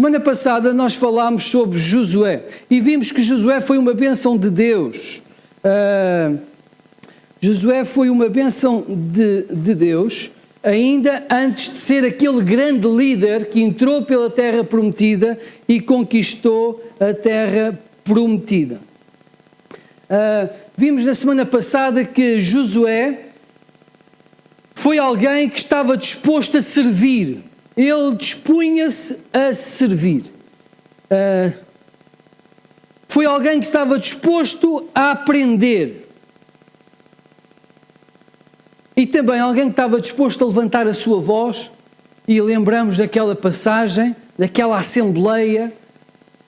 semana passada nós falámos sobre Josué e vimos que Josué foi uma bênção de Deus. Josué foi uma bênção de Deus, ainda antes de ser aquele grande líder que entrou pela terra prometida e conquistou a terra prometida. Vimos na semana passada que Josué foi alguém que estava disposto a servir. Ele dispunha-se a servir. Foi alguém que estava disposto a aprender. E também alguém que estava disposto a levantar a sua voz, e lembramos daquela passagem, daquela assembleia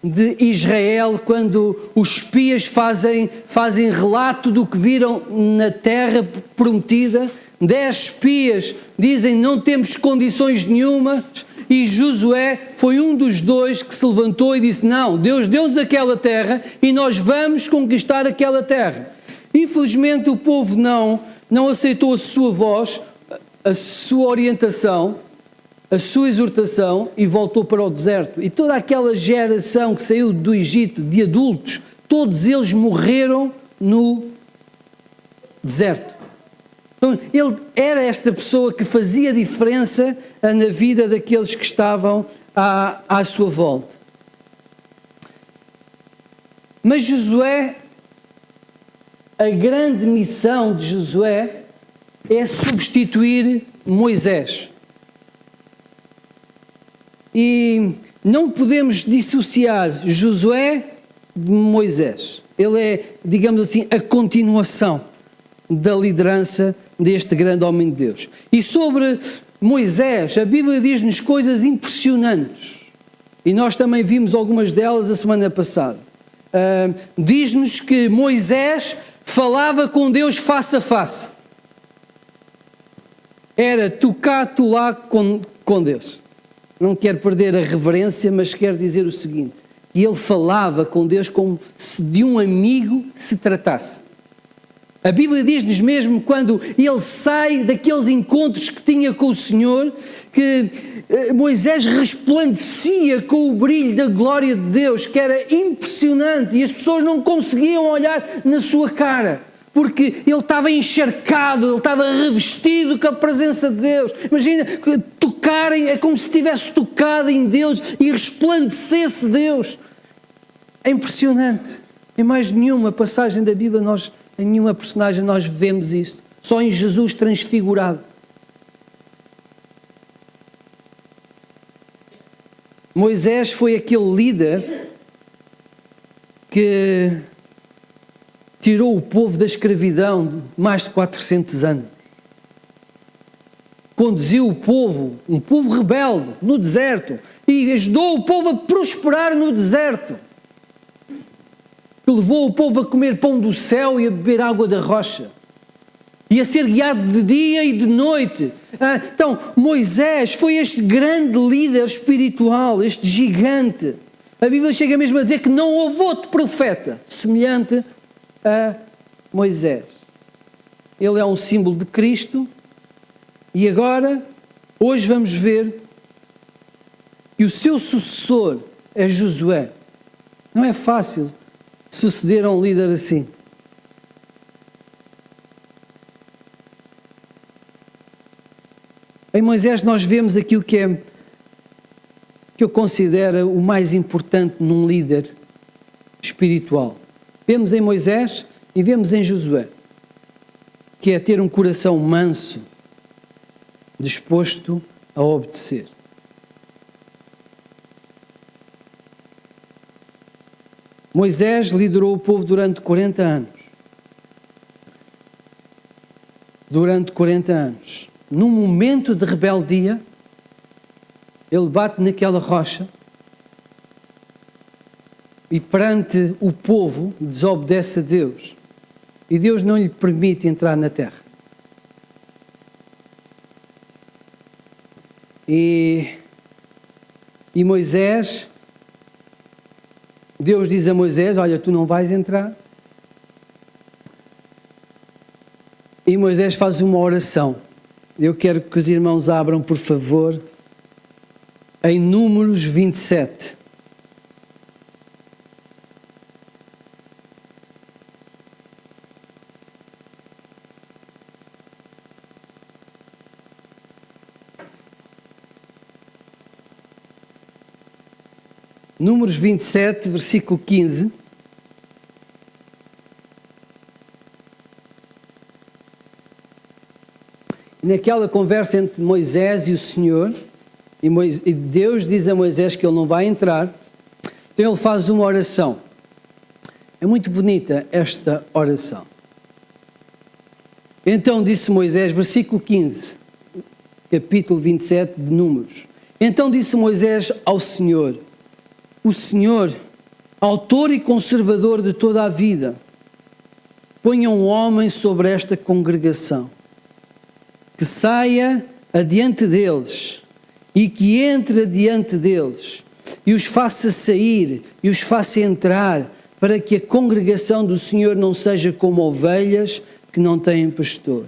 de Israel, quando os espias fazem relato do que viram na terra prometida. 10 espias dizem não temos condições nenhuma, e Josué foi um dos 2 que se levantou e disse não, Deus deu-nos aquela terra e nós vamos conquistar aquela terra. Infelizmente o povo não aceitou a sua voz, a sua orientação, a sua exortação e voltou para o deserto. E toda aquela geração que saiu do Egito, de adultos, todos eles morreram no deserto. Então, ele era esta pessoa que fazia diferença na vida daqueles que estavam à sua volta. Mas Josué, a grande missão de Josué é substituir Moisés. E não podemos dissociar Josué de Moisés. Ele é, digamos assim, a continuação da liderança deste grande homem de Deus. E sobre Moisés, a Bíblia diz-nos coisas impressionantes. E nós também vimos algumas delas a semana passada. Diz-nos que Moisés falava com Deus face a face. Era tocar lá com Deus. Não quero perder a reverência, mas quero dizer o seguinte: que ele falava com Deus como se de um amigo se tratasse. A Bíblia diz-nos mesmo, quando ele sai daqueles encontros que tinha com o Senhor, que Moisés resplandecia com o brilho da glória de Deus, que era impressionante, e as pessoas não conseguiam olhar na sua cara, porque ele estava encharcado, ele estava revestido com a presença de Deus. Imagina, tocarem, é como se tivesse tocado em Deus e resplandecesse Deus. É impressionante. Em mais nenhuma passagem da Bíblia, em nenhuma personagem nós vemos isto. Só em Jesus transfigurado. Moisés foi aquele líder que tirou o povo da escravidão de mais de 400 anos. Conduziu o povo, um povo rebelde, no deserto, e ajudou o povo a prosperar no deserto. Levou o povo a comer pão do céu e a beber água da rocha. E a ser guiado de dia e de noite. Então, Moisés foi este grande líder espiritual, este gigante. A Bíblia chega mesmo a dizer que não houve outro profeta semelhante a Moisés. Ele é um símbolo de Cristo. E agora, hoje vamos ver que o seu sucessor é Josué. Não é fácil suceder a um líder assim. Em Moisés nós vemos aquilo que eu considero o mais importante num líder espiritual. Vemos em Moisés e vemos em Josué, que é ter um coração manso, disposto a obedecer. Moisés liderou o povo durante 40 anos. Durante 40 anos. Num momento de rebeldia, ele bate naquela rocha e perante o povo desobedece a Deus. E Deus não lhe permite entrar na terra. E Moisés, Deus diz a Moisés, olha, tu não vais entrar. E Moisés faz uma oração. Eu quero que os irmãos abram, por favor, em Números 27. Números 27, versículo 15. Naquela conversa entre Moisés e o Senhor, e Deus diz a Moisés que ele não vai entrar, então ele faz uma oração. É muito bonita esta oração. Então disse Moisés, versículo 15, capítulo 27 de Números. Então disse Moisés ao Senhor, o Senhor, autor e conservador de toda a vida, ponha um homem sobre esta congregação, que saia adiante deles e que entre adiante deles e os faça sair e os faça entrar, para que a congregação do Senhor não seja como ovelhas que não têm pastor.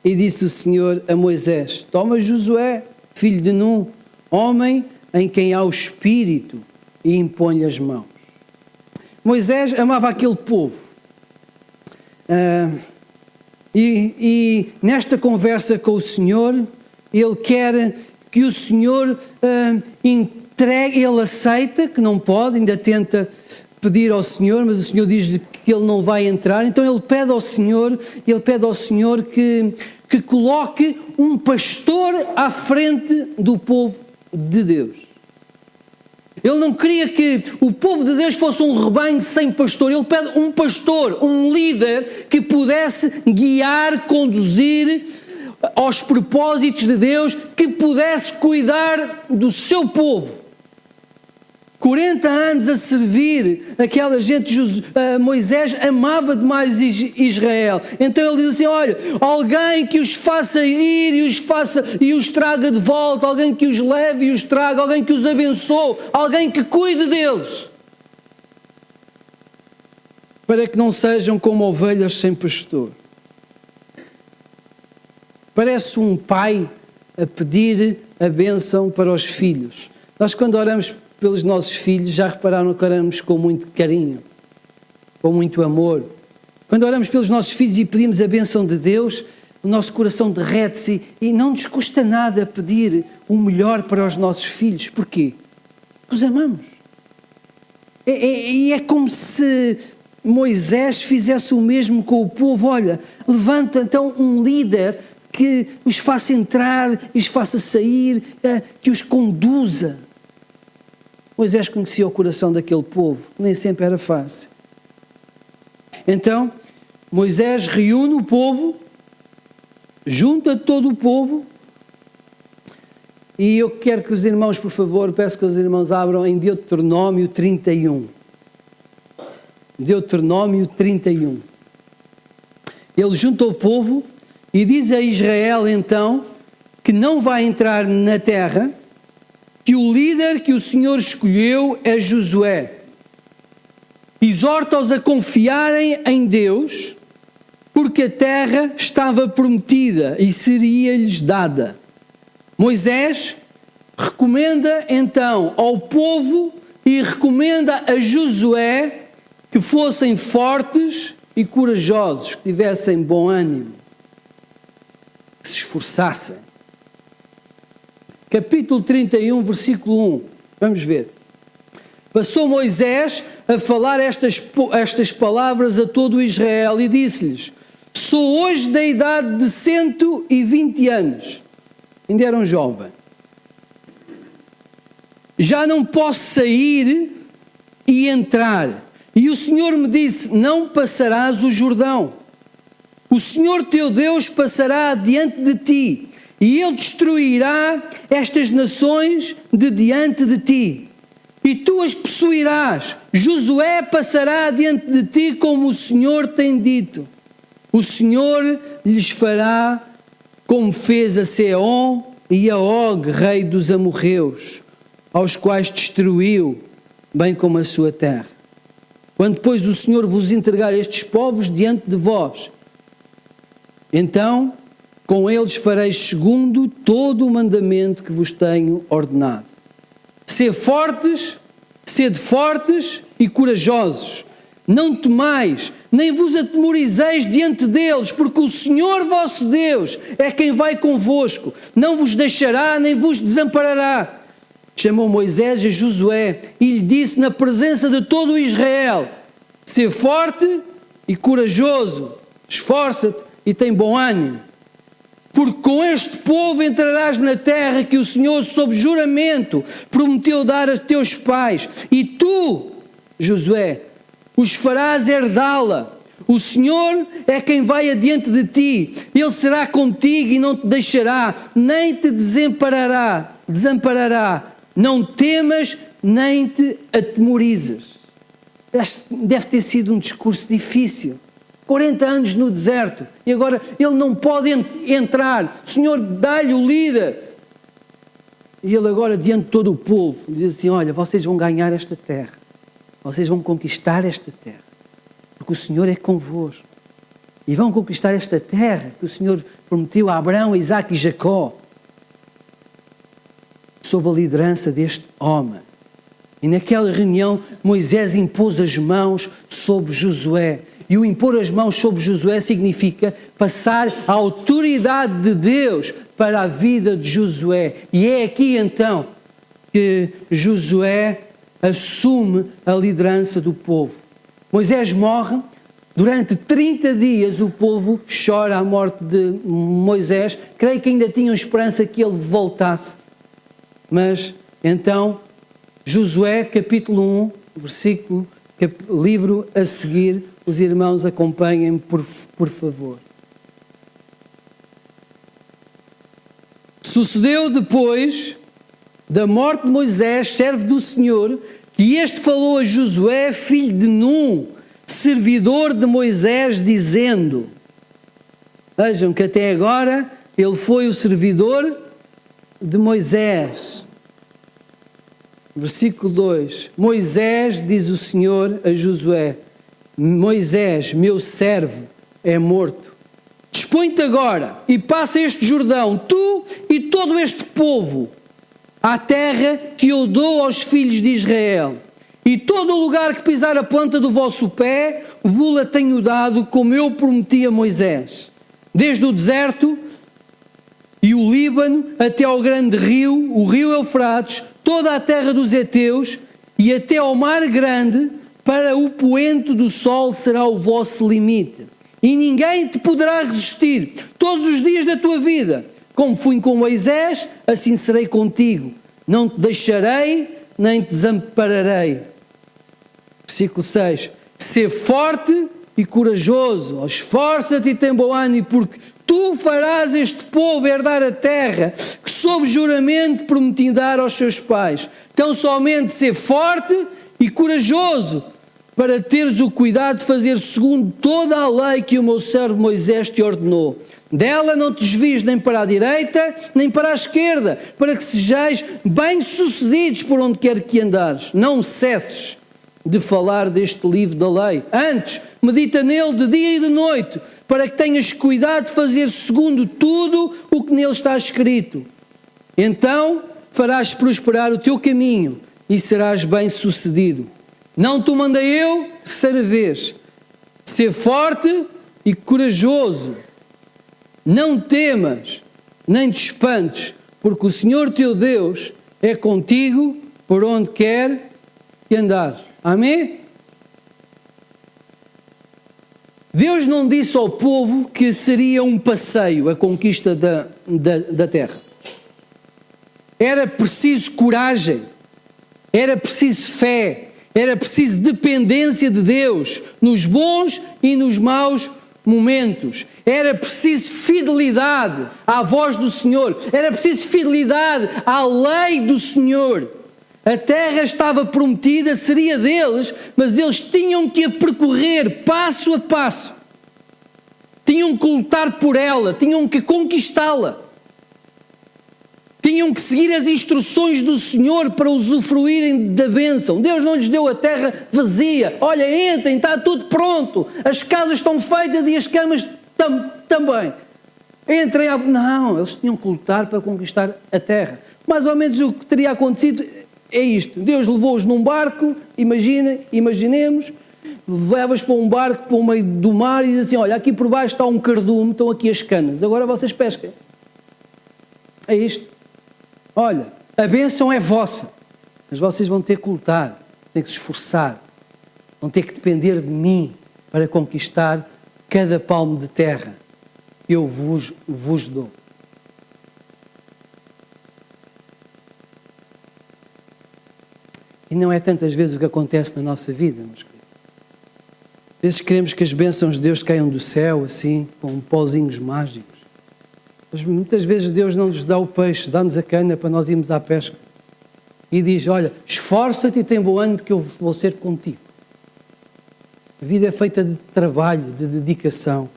E disse o Senhor a Moisés, toma Josué, filho de Nun, homem em quem há o Espírito, e impõe as mãos. Moisés amava aquele povo. E nesta conversa com o Senhor, ele quer que o Senhor entregue, ele aceita que não pode, ainda tenta pedir ao Senhor, mas o Senhor diz que ele não vai entrar, então ele pede ao Senhor que coloque um pastor à frente do povo de Deus. Ele não queria que o povo de Deus fosse um rebanho sem pastor. Ele pede um pastor, um líder que pudesse guiar, conduzir aos propósitos de Deus, que pudesse cuidar do seu povo. 40 anos a servir aquela gente, Moisés amava demais Israel. Então ele diz assim, olha, alguém que os faça ir e os traga de volta, alguém que os leve e os traga, alguém que os abençoe, alguém que cuide deles, para que não sejam como ovelhas sem pastor. Parece um pai a pedir a bênção para os filhos. Nós quando oramos pelos nossos filhos, já repararam que oramos com muito carinho, com muito amor. Quando oramos pelos nossos filhos e pedimos a bênção de Deus, o nosso coração derrete-se e não nos custa nada pedir o melhor para os nossos filhos. Porquê? Os amamos. E é como se Moisés fizesse o mesmo com o povo. Olha, levanta então um líder que os faça entrar, os faça sair, que os conduza. Moisés conhecia o coração daquele povo, nem sempre era fácil. Então, Moisés reúne o povo, junta todo o povo, e eu quero que os irmãos, por favor, peço que os irmãos abram em Deuteronômio 31. Deuteronômio 31. Ele junta o povo e diz a Israel, então, que não vai entrar na terra, que o líder que o Senhor escolheu é Josué. Exorta-os a confiarem em Deus, porque a terra estava prometida e seria-lhes dada. Moisés recomenda então ao povo e recomenda a Josué que fossem fortes e corajosos, que tivessem bom ânimo, que se esforçassem. Capítulo 31, versículo 1. Vamos ver. Passou Moisés a falar estas palavras a todo Israel e disse-lhes, sou hoje da idade de 120 anos. Ainda era um jovem. Já não posso sair e entrar. E o Senhor me disse, não passarás o Jordão. O Senhor teu Deus passará adiante de ti. E ele destruirá estas nações de diante de ti, e tu as possuirás. Josué passará diante de ti como o Senhor tem dito. O Senhor lhes fará como fez a Seom e a Og, rei dos amorreus, aos quais destruiu, bem como a sua terra. Quando, pois, o Senhor vos entregar estes povos diante de vós, então com eles fareis segundo todo o mandamento que vos tenho ordenado. sede fortes e corajosos. Não temais, nem vos atemorizeis diante deles, porque o Senhor vosso Deus é quem vai convosco. Não vos deixará, nem vos desamparará. Chamou Moisés a Josué e lhe disse na presença de todo o Israel: sê forte e corajoso, esforça-te e tem bom ânimo. Porque com este povo entrarás na terra que o Senhor, sob juramento, prometeu dar a teus pais. E tu, Josué, os farás herdá-la. O Senhor é quem vai adiante de ti. Ele será contigo e não te deixará, nem te desamparará. Não temas, nem te atemorizes. Deve ter sido um discurso difícil. 40 anos no deserto, e agora ele não pode entrar. O Senhor dá-lhe o líder. E ele agora, diante de todo o povo, diz assim: olha, vocês vão ganhar esta terra. Vocês vão conquistar esta terra. Porque o Senhor é convosco. E vão conquistar esta terra que o Senhor prometeu a Abraão, a Isaque e Jacó. Sob a liderança deste homem. E naquela reunião, Moisés impôs as mãos sobre Josué. E o impor as mãos sobre Josué significa passar a autoridade de Deus para a vida de Josué. E é aqui então que Josué assume a liderança do povo. Moisés morre, durante 30 dias o povo chora a morte de Moisés. Creio que ainda tinham esperança que ele voltasse. Mas então, Josué capítulo 1, versículo, livro a seguir, os irmãos acompanhem-me, por favor. Sucedeu depois da morte de Moisés, servo do Senhor, que este falou a Josué, filho de Num, servidor de Moisés, dizendo... Vejam que até agora ele foi o servidor de Moisés. Versículo 2. Moisés, diz o Senhor a Josué: Moisés, meu servo, é morto. Dispõe-te agora e passa este Jordão, tu e todo este povo, à terra que eu dou aos filhos de Israel. E todo o lugar que pisar a planta do vosso pé, vou-la tenho dado, como eu prometi a Moisés. Desde o deserto e o Líbano até ao grande rio, o rio Eufrates, toda a terra dos heteus e até ao mar grande, para o poente do sol será o vosso limite. E ninguém te poderá resistir todos os dias da tua vida. Como fui com Moisés, assim serei contigo. Não te deixarei, nem te desampararei. Versículo 6. Sê forte e corajoso, esforça-te e tem bom ânimo, porque tu farás este povo herdar a terra que sob juramento prometi dar aos seus pais. Então somente ser forte e corajoso, para teres o cuidado de fazer segundo toda a lei que o meu servo Moisés te ordenou. Dela não te desvies nem para a direita, nem para a esquerda, para que sejais bem-sucedidos por onde quer que andares. Não cesses de falar deste livro da lei. Antes, medita nele de dia e de noite, para que tenhas cuidado de fazer segundo tudo o que nele está escrito. Então farás prosperar o teu caminho e serás bem-sucedido. Não te mandei eu, terceira vez, ser forte e corajoso. Não temas, nem te espantes, porque o Senhor teu Deus é contigo por onde quer que andares. Amém? Deus não disse ao povo que seria um passeio a conquista da terra. Era preciso coragem, era preciso fé, era preciso dependência de Deus, nos bons e nos maus momentos. Era preciso fidelidade à voz do Senhor, era preciso fidelidade à lei do Senhor. A terra estava prometida, seria deles, mas eles tinham que a percorrer passo a passo. Tinham que lutar por ela, tinham que conquistá-la. Tinham que seguir as instruções do Senhor para usufruírem da bênção. Deus não lhes deu a terra vazia. Olha, entrem, está tudo pronto. As casas estão feitas e as camas também. Entrem. Não, eles tinham que lutar para conquistar a terra. Mais ou menos o que teria acontecido É isto, Deus levou-os num barco, imaginemos, levas para um barco para o meio do mar e diz assim, olha, aqui por baixo está um cardume, estão aqui as canas, agora vocês pesquem. É isto. Olha, a bênção é vossa, mas vocês vão ter que lutar, têm que se esforçar, vão ter que depender de mim para conquistar cada palmo de terra que eu vos dou. E não é tantas vezes o que acontece na nossa vida, meus queridos. Às vezes queremos que as bênçãos de Deus caiam do céu, assim, com pozinhos mágicos. Mas muitas vezes Deus não nos dá o peixe, dá-nos a cana para nós irmos à pesca. E diz, olha, esforça-te e tem bom ânimo porque eu vou ser contigo. A vida é feita de trabalho, de dedicação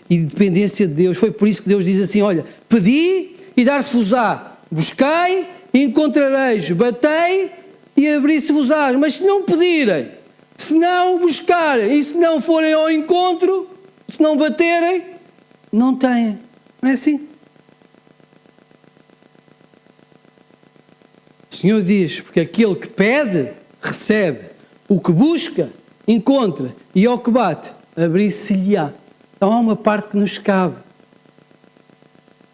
e de dependência de Deus. Foi por isso que Deus diz assim, olha, pedi e dar-se-vos-á, buscai e encontrareis, batei e abrir-se-vos-á, mas se não pedirem, se não buscarem e se não forem ao encontro, se não baterem, não têm. Não é assim? O Senhor diz, porque aquele que pede, recebe. O que busca, encontra. E ao que bate, abrir-se-lhe-á. Então há uma parte que nos cabe.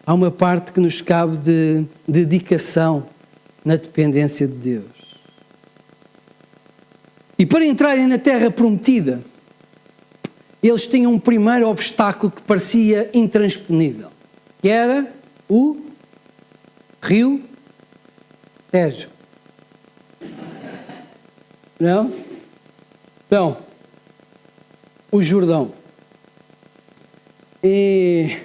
Há uma parte que nos cabe de dedicação na dependência de Deus. E para entrarem na terra prometida, eles tinham um primeiro obstáculo que parecia intransponível, que era o rio Tejo. Não? Então, o Jordão. E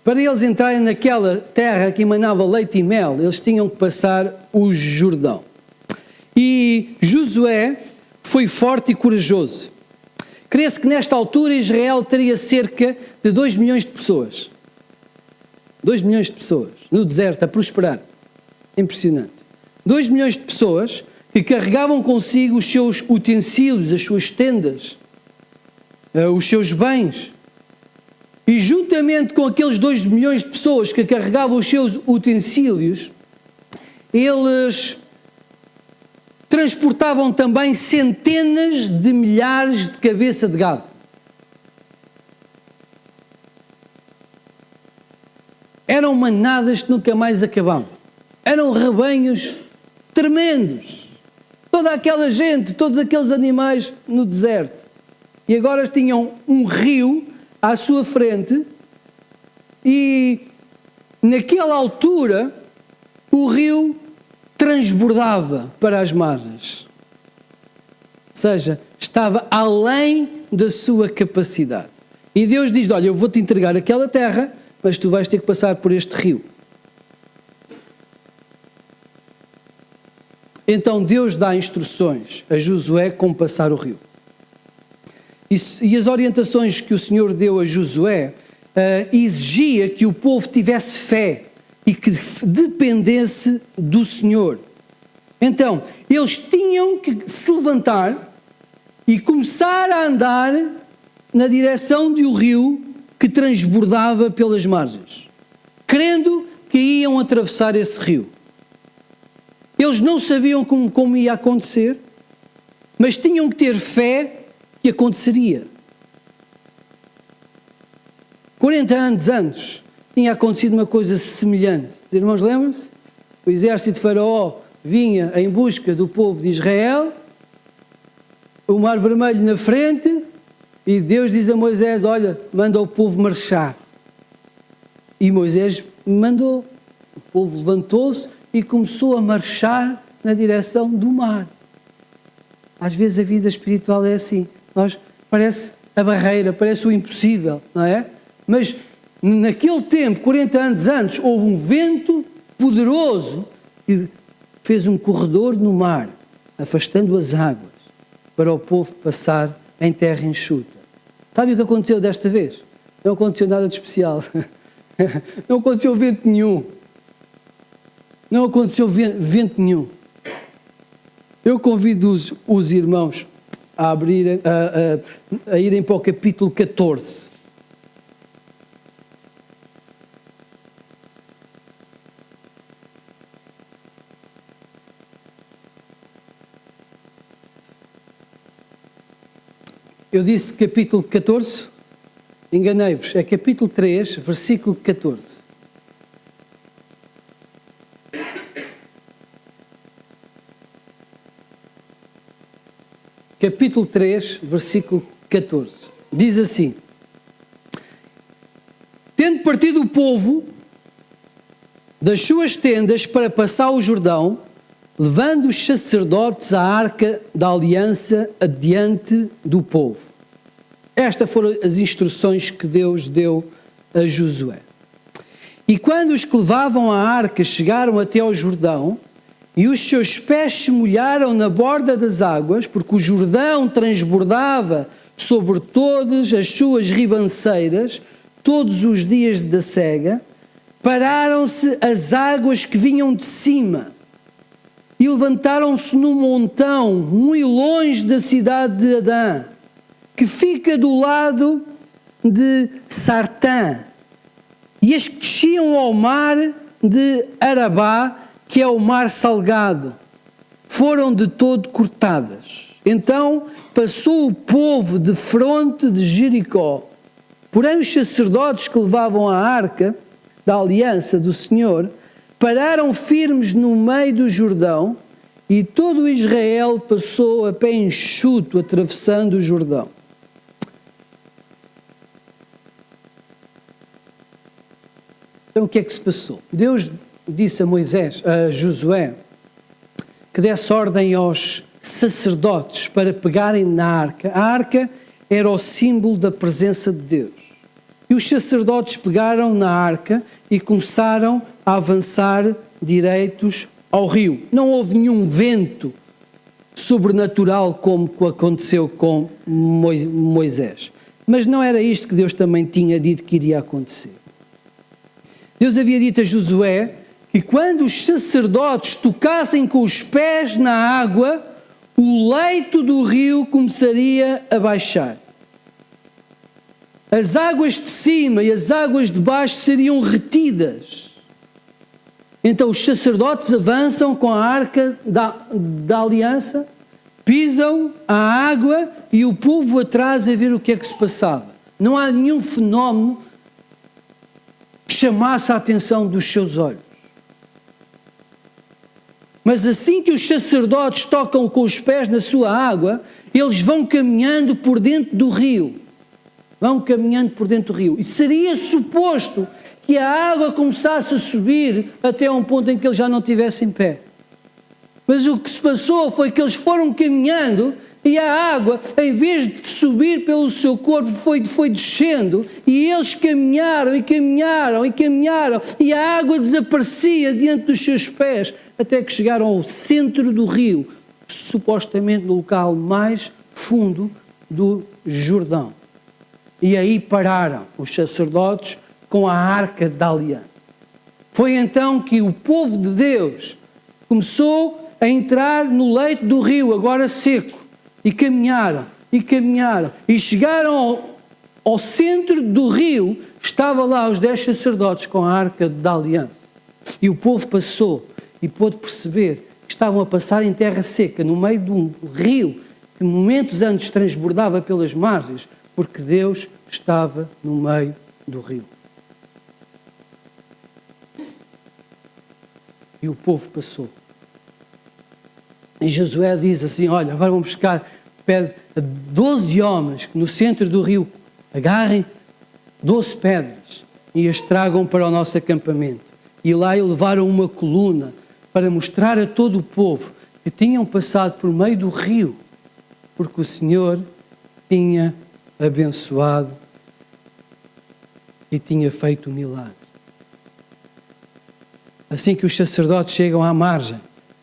para eles entrarem naquela terra que emanava leite e mel, eles tinham que passar o Jordão. E Josué foi forte e corajoso. Crê-se que nesta altura Israel teria cerca de 2 milhões de pessoas. 2 milhões de pessoas no deserto a prosperar. Impressionante. 2 milhões de pessoas que carregavam consigo os seus utensílios, as suas tendas, os seus bens. E juntamente com aqueles 2 milhões de pessoas que carregavam os seus utensílios, eles transportavam também centenas de milhares de cabeça de gado. Eram manadas que nunca mais acabavam. Eram rebanhos tremendos. Toda aquela gente, todos aqueles animais no deserto. E agora tinham um rio à sua frente e naquela altura o rio transbordava para as margens. Ou seja, estava além da sua capacidade. E Deus diz, olha, eu vou-te entregar aquela terra, mas tu vais ter que passar por este rio. Então Deus dá instruções a Josué como passar o rio. E as orientações que o Senhor deu a Josué exigia que o povo tivesse fé e que dependesse do Senhor. Então, eles tinham que se levantar e começar a andar na direção de um rio que transbordava pelas margens, crendo que iam atravessar esse rio. Eles não sabiam como ia acontecer, mas tinham que ter fé que aconteceria. 40 anos antes tinha acontecido uma coisa semelhante. Os irmãos lembram-se? O exército de Faraó vinha em busca do povo de Israel, o Mar Vermelho na frente, e Deus diz a Moisés, olha, manda o povo marchar. E Moisés mandou. O povo levantou-se e começou a marchar na direção do mar. Às vezes a vida espiritual é assim. Parece a barreira, parece o impossível, não é? Mas naquele tempo, 40 anos antes, houve um vento poderoso que fez um corredor no mar, afastando as águas, para o povo passar em terra enxuta. Sabe o que aconteceu desta vez? Não aconteceu nada de especial. Não aconteceu vento nenhum. Não aconteceu vento nenhum. Eu convido os irmãos a irem para o capítulo 14. Eu disse capítulo 14, enganei-vos, é capítulo 3, versículo 14. Capítulo 3, versículo 14. Diz assim: tendo partido o povo das suas tendas para passar o Jordão, levando os sacerdotes a arca da aliança adiante do povo. Estas foram as instruções que Deus deu a Josué. E quando os que levavam a arca chegaram até ao Jordão, e os seus pés se molharam na borda das águas, porque o Jordão transbordava sobre todas as suas ribanceiras, todos os dias da cega, pararam-se as águas que vinham de cima, e levantaram-se num montão, muito longe da cidade de Adã, que fica do lado de Sartã, e as que desciam ao mar de Arabá, que é o mar salgado, foram de todo cortadas. Então passou o povo de fronte de Jericó. Porém os sacerdotes que levavam a arca da aliança do Senhor pararam firmes no meio do Jordão, e todo Israel passou a pé enxuto, atravessando o Jordão. Então o que é que se passou? Deus disse a Josué, que desse ordem aos sacerdotes para pegarem na arca. A arca era o símbolo da presença de Deus. E os sacerdotes pegaram na arca e começaram a avançar direitos ao rio. Não houve nenhum vento sobrenatural como aconteceu com Moisés. Mas não era isto que Deus também tinha dito que iria acontecer. Deus havia dito a Josué que quando os sacerdotes tocassem com os pés na água, o leito do rio começaria a baixar. As águas de cima e as águas de baixo seriam retidas. Então os sacerdotes avançam com a arca da aliança, pisam a água e o povo atrás a ver o que é que se passava. Não há nenhum fenómeno que chamasse a atenção dos seus olhos. Mas assim que os sacerdotes tocam com os pés na sua água, eles vão caminhando por dentro do rio. Vão caminhando por dentro do rio. E seria suposto que a água começasse a subir até um ponto em que eles já não estivessem pé. Mas o que se passou foi que eles foram caminhando e a água, em vez de subir pelo seu corpo, foi descendo, e eles caminharam e caminharam e caminharam, e a água desaparecia diante dos seus pés, até que chegaram ao centro do rio, supostamente no local mais fundo do Jordão. E aí pararam os sacerdotes com a arca da aliança. Foi então que o povo de Deus começou a entrar no leito do rio, agora seco, e caminharam, e chegaram ao centro do rio. Estavam lá os 10 sacerdotes com a arca da aliança. E o povo passou e pôde perceber que estavam a passar em terra seca, no meio de um rio que momentos antes transbordava pelas margens, porque Deus estava no meio do rio. E o povo passou. E Josué diz assim: olha, agora vamos buscar, pede a 12 homens que no centro do rio agarrem 12 pedras e as tragam para o nosso acampamento. E lá levaram uma coluna para mostrar a todo o povo que tinham passado por meio do rio, porque o Senhor tinha abençoado e tinha feito um milagre. Assim que os sacerdotes chegam à margem,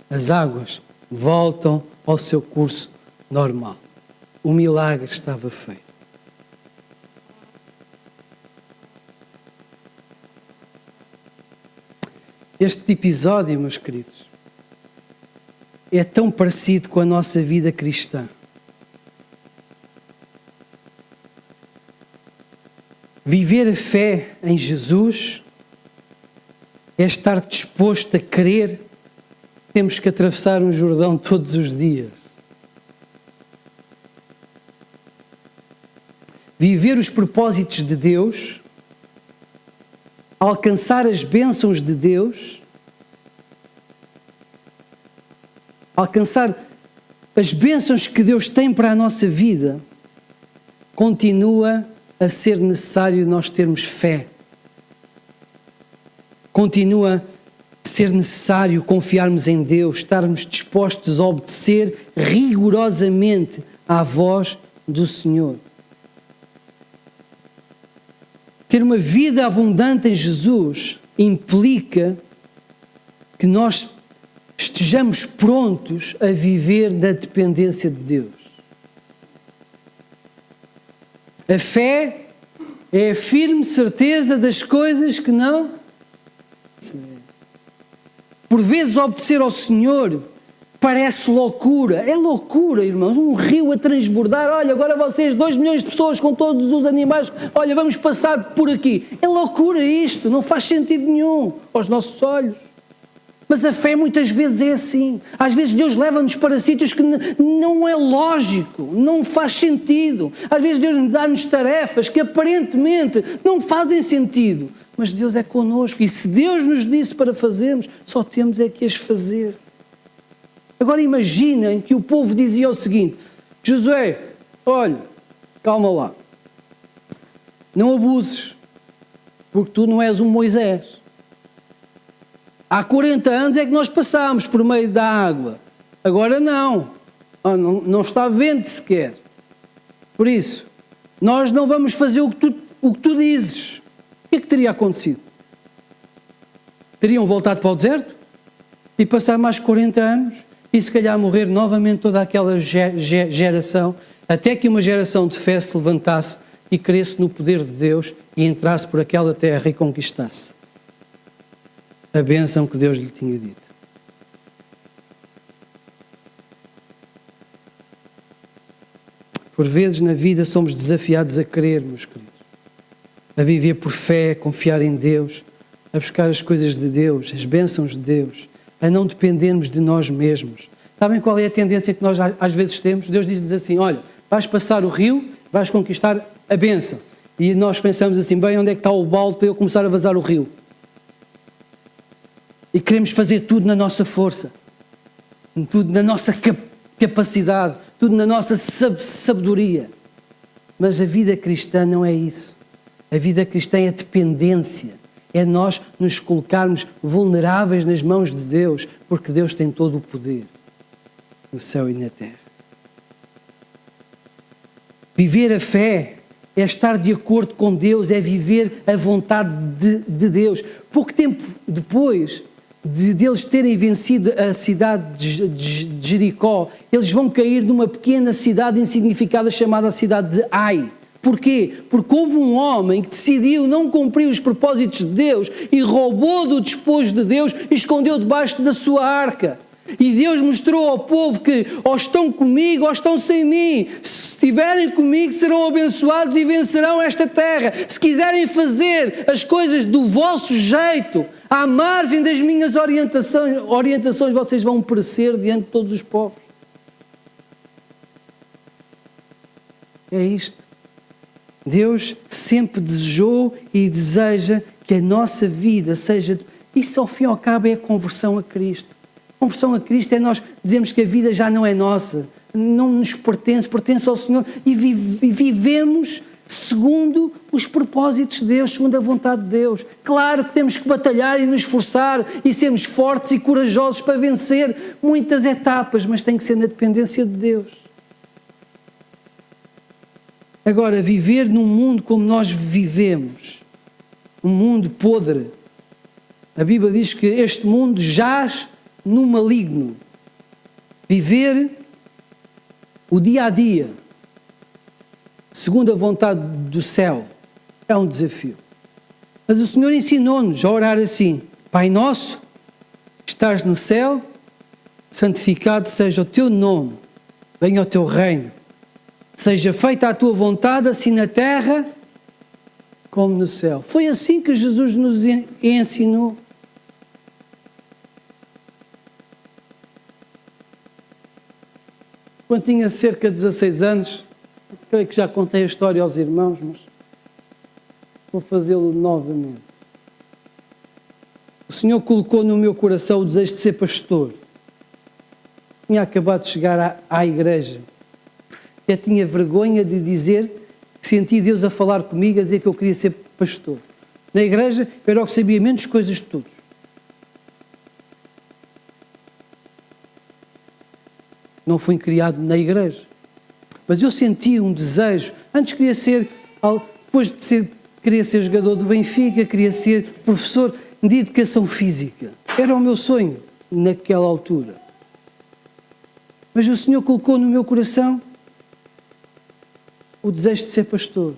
as águas voltam ao seu curso normal. O milagre estava feito. Este episódio, meus queridos, é tão parecido com a nossa vida cristã. Viver a fé em Jesus é estar disposto a crer. Temos que atravessar um Jordão todos os dias. viver os propósitos de Deus, alcançar as bênçãos de Deus, alcançar as bênçãos que Deus tem para a nossa vida, continua a ser necessário nós termos fé. Continua a ser necessário confiarmos em Deus, estarmos dispostos a obedecer rigorosamente à voz do Senhor. Ter uma vida abundante em Jesus implica que nós estejamos prontos a viver na dependência de Deus. A fé é a firme certeza das coisas que não se vê. Por vezes obedecer ao Senhor parece loucura. É loucura, irmãos. Um rio a transbordar. Olha, agora vocês, 2 milhões de pessoas com todos os animais. Olha, vamos passar por aqui. É loucura isto. Não faz sentido nenhum aos nossos olhos. Mas a fé muitas vezes é assim. Às vezes Deus leva-nos para sítios que não é lógico, não faz sentido. Às vezes Deus dá-nos tarefas que aparentemente não fazem sentido. Mas Deus é connosco e se Deus nos disse para fazermos, só temos é que as fazer. Agora imaginem que o povo dizia o seguinte: Josué, olha, calma lá, não abuses, porque tu não és um Moisés. Há 40 anos é que nós passámos por meio da água, agora não, não está vento sequer. Por isso, nós não vamos fazer o que tu dizes. O que é que teria acontecido? Teriam voltado para o deserto e passar mais 40 anos e se calhar morrer novamente toda aquela geração, até que uma geração de fé se levantasse e cresce no poder de Deus e entrasse por aquela terra e conquistasse a bênção que Deus lhe tinha dito. Por vezes na vida somos desafiados a crer, meus queridos, a viver por fé, a confiar em Deus, a buscar as coisas de Deus, as bênçãos de Deus, a não dependermos de nós mesmos. Sabem qual é a tendência que nós às vezes temos? Deus diz-nos assim: olha, vais passar o rio, vais conquistar a bênção. E nós pensamos assim: bem, onde é que está o balde para eu começar a vazar o rio? E queremos fazer tudo na nossa força, tudo na nossa capacidade, tudo na nossa sabedoria. Mas a vida cristã não é isso. A vida cristã é dependência. É nós nos colocarmos vulneráveis nas mãos de Deus, porque Deus tem todo o poder no céu e na terra. Viver a fé é estar de acordo com Deus, é viver a vontade de Deus. Pouco tempo depois de eles terem vencido a cidade de Jericó, eles vão cair numa pequena cidade insignificada chamada a cidade de Ai. Porquê? Porque houve um homem que decidiu não cumprir os propósitos de Deus e roubou do despojo de Deus e escondeu debaixo da sua arca. E Deus mostrou ao povo que ou estão comigo ou estão sem mim. Se estiverem comigo serão abençoados e vencerão esta terra. Se quiserem fazer as coisas do vosso jeito, à margem das minhas orientações, vocês vão perecer diante de todos os povos. É isto. Deus sempre desejou e deseja que a nossa vida seja... Isso ao fim e ao cabo é a conversão a Cristo. A conversão a Cristo é nós dizermos que a vida já não é nossa, não nos pertence, pertence ao Senhor e vivemos segundo os propósitos de Deus, segundo a vontade de Deus. Claro que temos que batalhar e nos esforçar e sermos fortes e corajosos para vencer muitas etapas, mas tem que ser na dependência de Deus. Agora, viver num mundo como nós vivemos, um mundo podre, a Bíblia diz que este mundo jaz no maligno. Viver o dia a dia, segundo a vontade do céu, é um desafio. Mas o Senhor ensinou-nos a orar assim: Pai nosso, que estás no céu, santificado seja o teu nome, venha o teu reino. Seja feita a tua vontade, assim na terra como no céu. Foi assim que Jesus nos ensinou. Quando tinha cerca de 16 anos, Creio que já contei a história aos irmãos, mas vou fazê-lo novamente. O Senhor colocou no meu coração o desejo de ser pastor. Tinha acabado de chegar à igreja. Eu tinha vergonha de dizer que senti Deus a falar comigo, a dizer que eu queria ser pastor. Na igreja, eu era o que sabia menos coisas de todos. Não fui criado na igreja. Mas eu senti um desejo. Antes queria ser, depois de ser, queria ser jogador do Benfica, queria ser professor de educação física. Era o meu sonho naquela altura. Mas o Senhor colocou no meu coração o desejo de ser pastor.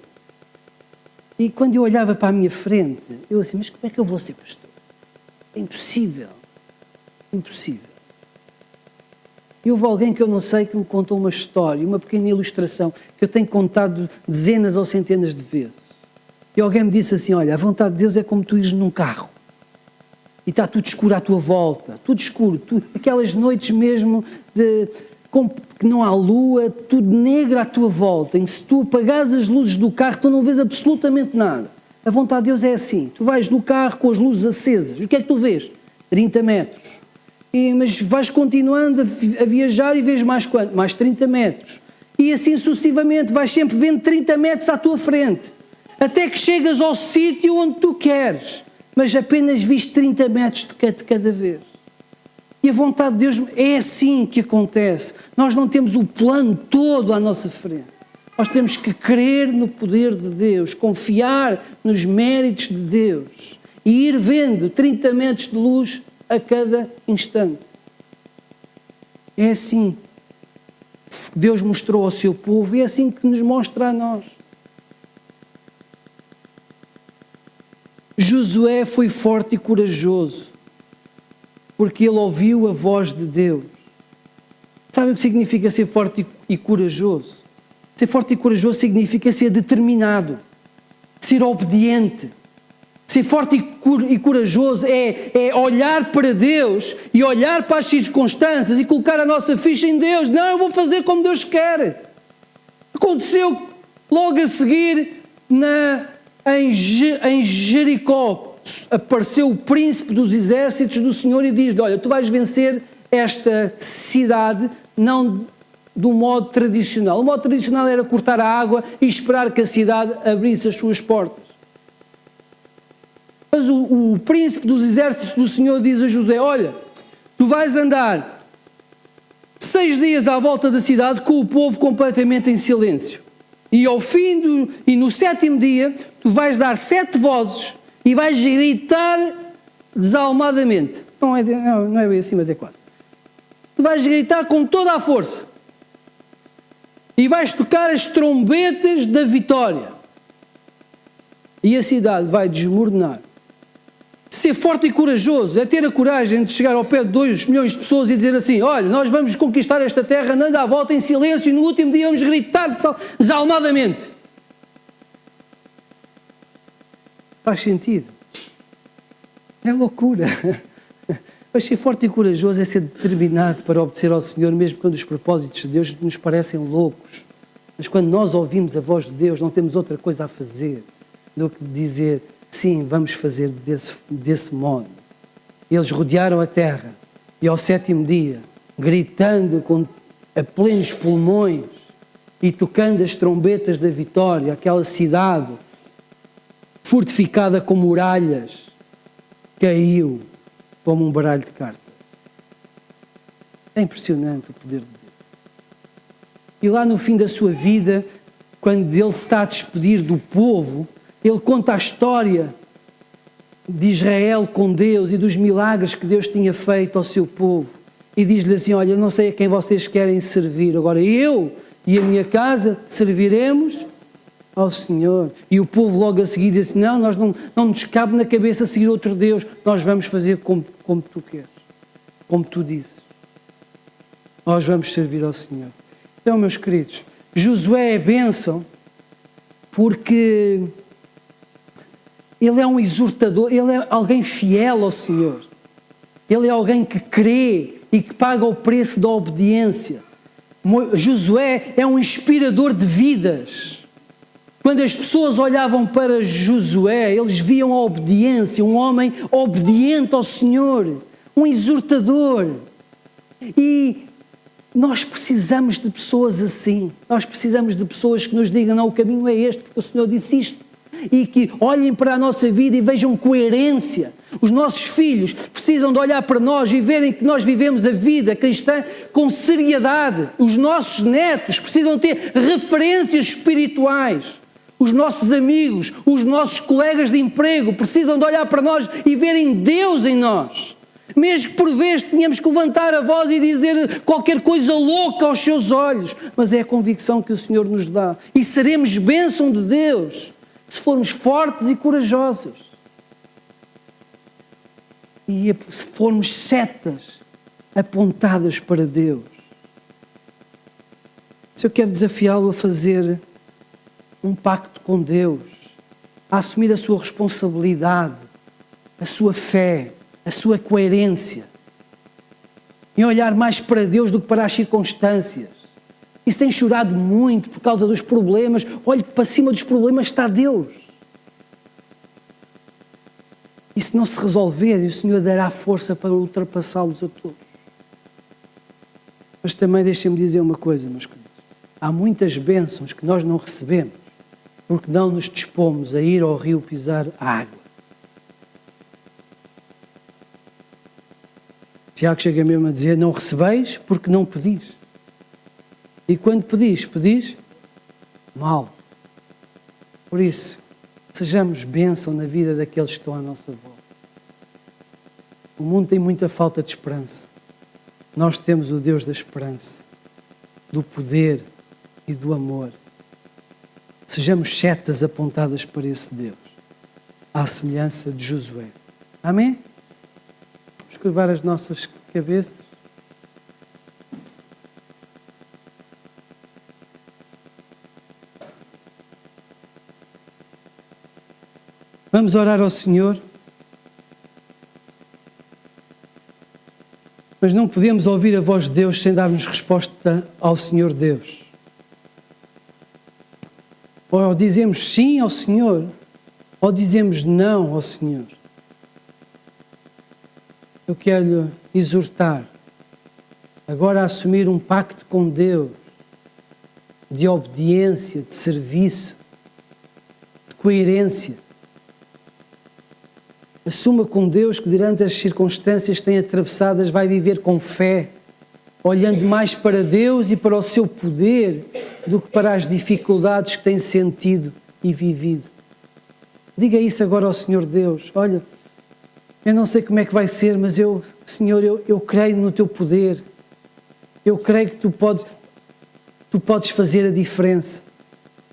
E quando eu olhava para a minha frente, eu assim, mas como é que eu vou ser pastor? É impossível. Impossível. E houve alguém que eu não sei que me contou uma história, uma pequena ilustração, que eu tenho contado dezenas ou centenas de vezes. E alguém me disse assim, olha, a vontade de Deus é como tu ires num carro. E está tudo escuro à tua volta, tudo escuro, aquelas noites mesmo que não há lua, tudo negro à tua volta, em que se tu apagares as luzes do carro, tu não vês absolutamente nada. A vontade de Deus é assim, tu vais no carro com as luzes acesas, e o que é que tu vês? 30 metros. Mas vais continuando a viajar e vês mais quanto? Mais 30 metros. E assim sucessivamente, vais sempre vendo 30 metros à tua frente, até que chegas ao sítio onde tu queres, mas apenas viste 30 metros de cada vez. E a vontade de Deus é assim que acontece. Nós não temos o plano todo à nossa frente. Nós temos que crer no poder de Deus, confiar nos méritos de Deus e ir vendo 30 metros de luz a cada instante. É assim que Deus mostrou ao seu povo e é assim que nos mostra a nós. Josué foi forte e corajoso, porque ele ouviu a voz de Deus. Sabe o que significa ser forte e corajoso? Ser forte e corajoso significa ser determinado, ser obediente. Ser forte e corajoso é olhar para Deus e olhar para as circunstâncias e colocar a nossa ficha em Deus. Não, eu vou fazer como Deus quer. Aconteceu logo a seguir em Jericó. Apareceu o príncipe dos exércitos do Senhor e diz-lhe, olha, tu vais vencer esta cidade não do modo tradicional. O modo tradicional era cortar a água e esperar que a cidade abrisse as suas portas. Mas o príncipe dos exércitos do Senhor diz a José, olha, tu vais andar 6 dias à volta da cidade com o povo completamente em silêncio. E ao fim e no 7º dia, tu vais dar 7 vozes e vais gritar desalmadamente. Não é bem assim, mas é quase. Tu vais gritar com toda a força. E vais tocar as trombetas da vitória. E a cidade vai desmoronar. Ser forte e corajoso é ter a coragem de chegar ao pé de 2 milhões de pessoas e dizer assim, olha, nós vamos conquistar esta terra, andando à volta em silêncio e no último dia vamos gritar desalmadamente. Faz sentido. É loucura. Mas ser forte e corajoso é ser determinado para obedecer ao Senhor, mesmo quando os propósitos de Deus nos parecem loucos. Mas quando nós ouvimos a voz de Deus, não temos outra coisa a fazer do que dizer, sim, vamos fazer desse modo. Eles rodearam a terra e ao 7º dia, gritando a plenos pulmões e tocando as trombetas da vitória, aquela cidade fortificada com muralhas, caiu como um baralho de cartas. É impressionante o poder de Deus. E lá no fim da sua vida, quando ele se está a despedir do povo, ele conta a história de Israel com Deus e dos milagres que Deus tinha feito ao seu povo. E diz-lhe assim, olha, eu não sei a quem vocês querem servir, agora eu e a minha casa serviremos ao Senhor. E o povo logo a seguir disse, não nos cabe na cabeça seguir outro Deus, nós vamos fazer como tu queres, como tu dizes. Nós vamos servir ao Senhor. Então, meus queridos, Josué é bênção porque ele é um exortador, ele é alguém fiel ao Senhor. Ele é alguém que crê e que paga o preço da obediência. Josué é um inspirador de vidas. Quando as pessoas olhavam para Josué, eles viam a obediência, um homem obediente ao Senhor, um exortador. E nós precisamos de pessoas assim. Nós precisamos de pessoas que nos digam, não, o caminho é este, porque o Senhor disse isto. E que olhem para a nossa vida e vejam coerência. Os nossos filhos precisam de olhar para nós e verem que nós vivemos a vida cristã com seriedade. Os nossos netos precisam ter referências espirituais. Os nossos amigos, os nossos colegas de emprego precisam de olhar para nós e verem Deus em nós. Mesmo que por vezes tenhamos que levantar a voz e dizer qualquer coisa louca aos seus olhos, mas é a convicção que o Senhor nos dá. E seremos bênção de Deus se formos fortes e corajosos. E se formos setas apontadas para Deus. Se eu quero desafiá-lo a fazer um pacto com Deus, a assumir a sua responsabilidade, a sua fé, a sua coerência, em olhar mais para Deus do que para as circunstâncias. E se tem chorado muito por causa dos problemas, olhe para cima dos problemas está Deus. E se não se resolver, o Senhor dará força para ultrapassá-los a todos. Mas também deixem-me dizer uma coisa, meus queridos. Há muitas bênçãos que nós não recebemos porque não nos dispomos a ir ao rio pisar a água. Tiago chega mesmo a dizer, não recebeis porque não pedis. E quando pedis mal. Por isso, sejamos bênção na vida daqueles que estão à nossa volta. O mundo tem muita falta de esperança. Nós temos o Deus da esperança, do poder e do amor. Sejamos setas apontadas para esse Deus, à semelhança de Josué. Amém? Vamos curvar as nossas cabeças. Vamos orar ao Senhor. Mas não podemos ouvir a voz de Deus sem darmos resposta ao Senhor Deus. Ou dizemos sim ao Senhor, ou dizemos não ao Senhor. Eu quero exortar agora a assumir um pacto com Deus de obediência, de serviço, de coerência. Assuma com Deus que durante as circunstâncias que tem atravessadas vai viver com fé, olhando mais para Deus e para o seu poder do que para as dificuldades que tem sentido e vivido. Diga isso agora ao Senhor Deus. Olha, eu não sei como é que vai ser, mas Senhor, eu creio no teu poder. Eu creio que tu podes fazer a diferença.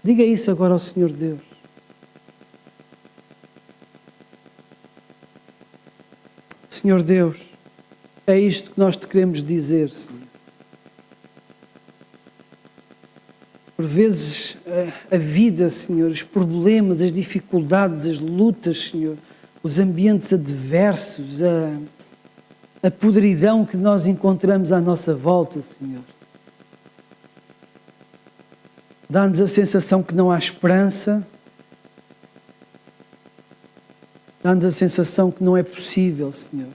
Diga isso agora ao Senhor Deus. Senhor Deus, é isto que nós te queremos dizer, Senhor. Por vezes a vida, Senhor, os problemas, as dificuldades, as lutas, Senhor, os ambientes adversos, a podridão que nós encontramos à nossa volta, Senhor. Dá-nos a sensação que não há esperança, dá-nos a sensação que não é possível, Senhor.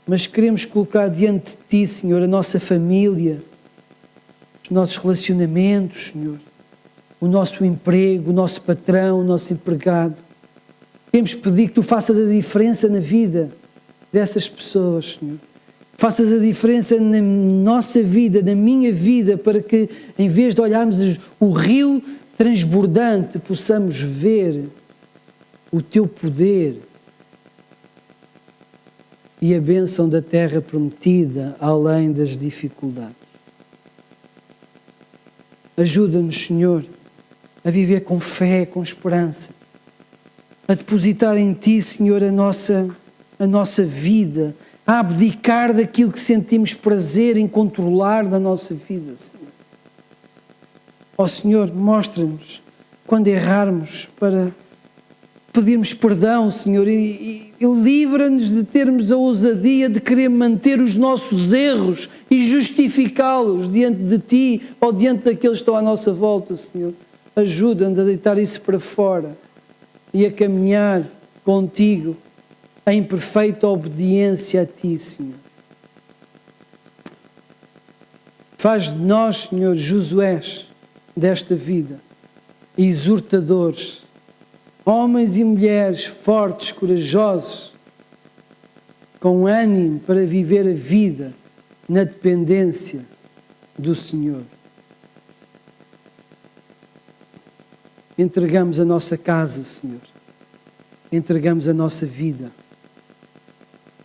Mas queremos colocar diante de Ti, Senhor, a nossa família, os nossos relacionamentos, Senhor, o nosso emprego, o nosso patrão, o nosso empregado. Queremos pedir que Tu faças a diferença na vida dessas pessoas, Senhor. Faças a diferença na nossa vida, na minha vida, para que, em vez de olharmos o rio transbordante, possamos ver o Teu poder e a bênção da terra prometida, além das dificuldades. Ajuda-nos, Senhor, a viver com fé, com esperança, a depositar em Ti, Senhor, a nossa vida, a abdicar daquilo que sentimos prazer em controlar na nossa vida, Senhor. Ó Senhor, mostra-nos quando errarmos para pedirmos perdão, Senhor, e livra-nos de termos a ousadia de querer manter os nossos erros e justificá-los diante de Ti ou diante daqueles que estão à nossa volta, Senhor. Ajuda-nos a deitar isso para fora e a caminhar contigo em perfeita obediência a Ti, Senhor. Faz de nós, Senhor, Josués desta vida, exortadores, homens e mulheres fortes, corajosos, com ânimo para viver a vida na dependência do Senhor. Entregamos a nossa casa, Senhor. Entregamos a nossa vida.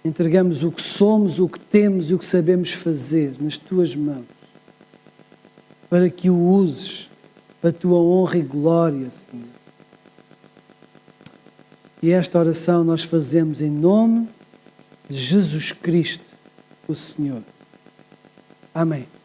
Entregamos o que somos, o que temos e o que sabemos fazer nas Tuas mãos, para que o uses para a Tua honra e glória, Senhor. E esta oração nós fazemos em nome de Jesus Cristo, o Senhor. Amém.